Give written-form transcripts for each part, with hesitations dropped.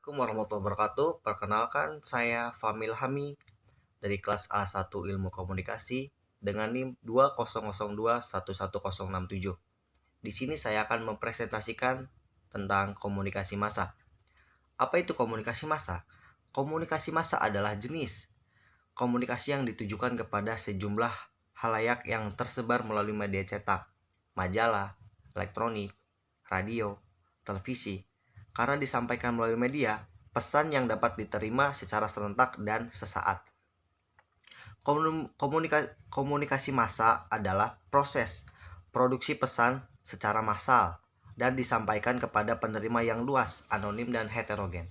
Assalamualaikum warahmatullahi wabarakatuh. Perkenalkan, saya Famil Hami dari kelas A1 Ilmu Komunikasi dengan NIM 200211067. Di sini saya akan mempresentasikan tentang komunikasi massa. Apa itu komunikasi massa? Komunikasi massa adalah jenis komunikasi yang ditujukan kepada sejumlah halayak yang tersebar melalui media cetak, majalah, elektronik, radio, televisi. Karena disampaikan melalui media, pesan yang dapat diterima secara serentak dan sesaat. Komunikasi massa adalah proses produksi pesan secara massal dan disampaikan kepada penerima yang luas, anonim, dan heterogen.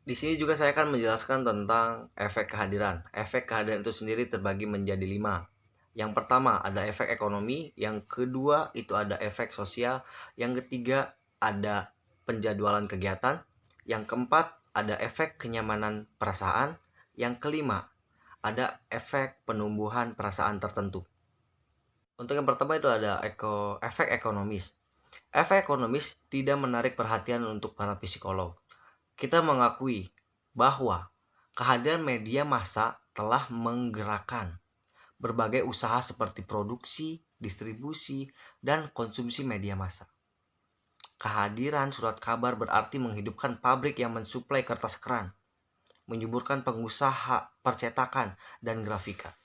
Di sini juga saya akan menjelaskan tentang efek kehadiran. Efek kehadiran itu sendiri terbagi menjadi 5. Yang pertama ada efek ekonomi, yang kedua itu ada efek sosial, yang ketiga ada penjadwalan kegiatan, yang keempat ada efek kenyamanan perasaan, yang kelima ada efek penumbuhan perasaan tertentu. Untuk yang pertama itu ada efek ekonomis. Efek ekonomis tidak menarik perhatian untuk para psikolog. Kita mengakui bahwa kehadiran media massa telah menggerakkan berbagai usaha seperti produksi, distribusi, dan konsumsi media massa. Kehadiran surat kabar berarti menghidupkan pabrik yang mensuplai kertas keran, menyuburkan pengusaha percetakan dan grafika.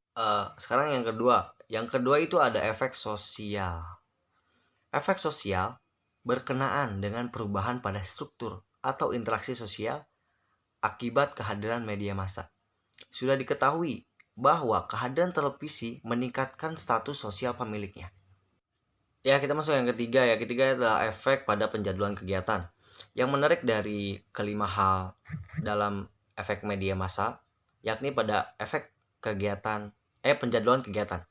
Sekarang yang kedua. Yang kedua itu ada efek sosial. Efek sosial berkenaan dengan perubahan pada struktur atau interaksi sosial akibat kehadiran media massa. Sudah diketahui bahwa kehadiran televisi meningkatkan status sosial pemiliknya. Ya, kita masuk yang ketiga. Ya, ketiga adalah efek pada penjadwalan kegiatan. Yang menarik dari kelima hal dalam efek media massa, yakni pada efek penjadwalan kegiatan.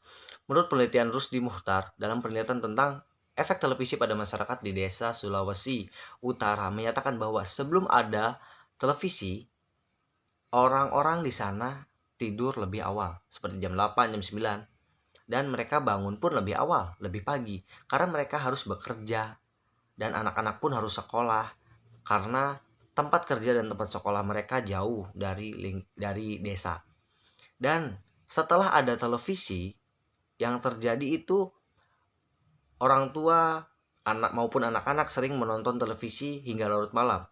Menurut penelitian Rusdi Muhtar dalam penelitian tentang efek televisi pada masyarakat di desa Sulawesi Utara menyatakan bahwa sebelum ada televisi, orang-orang di sana tidur lebih awal, seperti jam 8, jam 9. Dan mereka bangun pun lebih awal, lebih pagi, karena mereka harus bekerja dan anak-anak pun harus sekolah karena tempat kerja dan tempat sekolah mereka jauh dari desa. Dan setelah ada televisi, yang terjadi itu orang tua, anak maupun anak-anak sering menonton televisi hingga larut malam.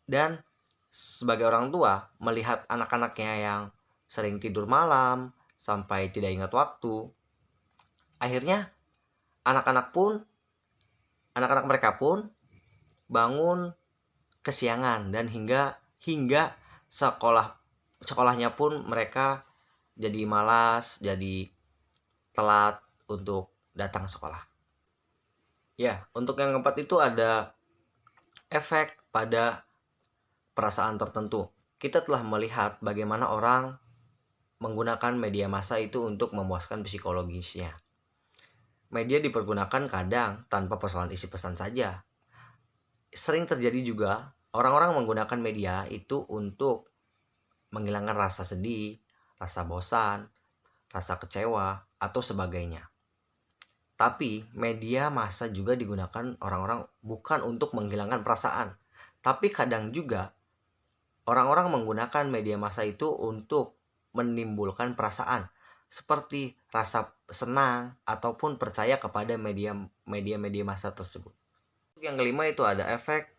Dan sebagai orang tua melihat anak-anaknya yang sering tidur malam sampai tidak ingat waktu, akhirnya anak-anak mereka pun bangun kesiangan dan hingga sekolahnya pun mereka jadi malas, jadi telat untuk datang sekolah. Ya, untuk yang keempat itu ada efek pada perasaan tertentu. Kita telah melihat bagaimana orang menggunakan media massa itu untuk memuaskan psikologisnya. Media dipergunakan kadang tanpa persoalan isi pesan saja. Sering terjadi juga orang-orang menggunakan media itu untuk menghilangkan rasa sedih, rasa bosan, rasa kecewa, atau sebagainya. Tapi media massa juga digunakan orang-orang bukan untuk menghilangkan perasaan, tapi kadang juga orang-orang menggunakan media massa itu untuk menimbulkan perasaan seperti rasa senang ataupun percaya kepada media massa tersebut. Yang kelima itu ada efek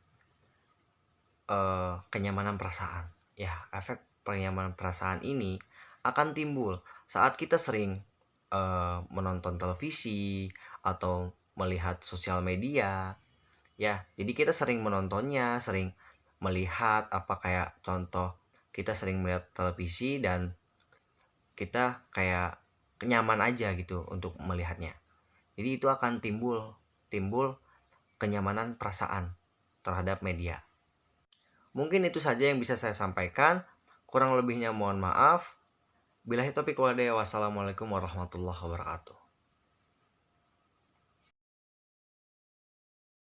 kenyamanan perasaan. Ya, efek kenyamanan perasaan ini akan timbul saat kita sering menonton televisi atau melihat sosial media. Ya, jadi kita sering menontonnya, sering melihat kayak contoh kita sering melihat televisi dan kita kayak nyaman aja gitu untuk melihatnya. Jadi itu akan timbul kenyamanan perasaan terhadap media. Mungkin itu saja yang bisa saya sampaikan. Kurang lebihnya mohon maaf. Billahi taufiq wal hidayah. Wassalamualaikum warahmatullahi wabarakatuh.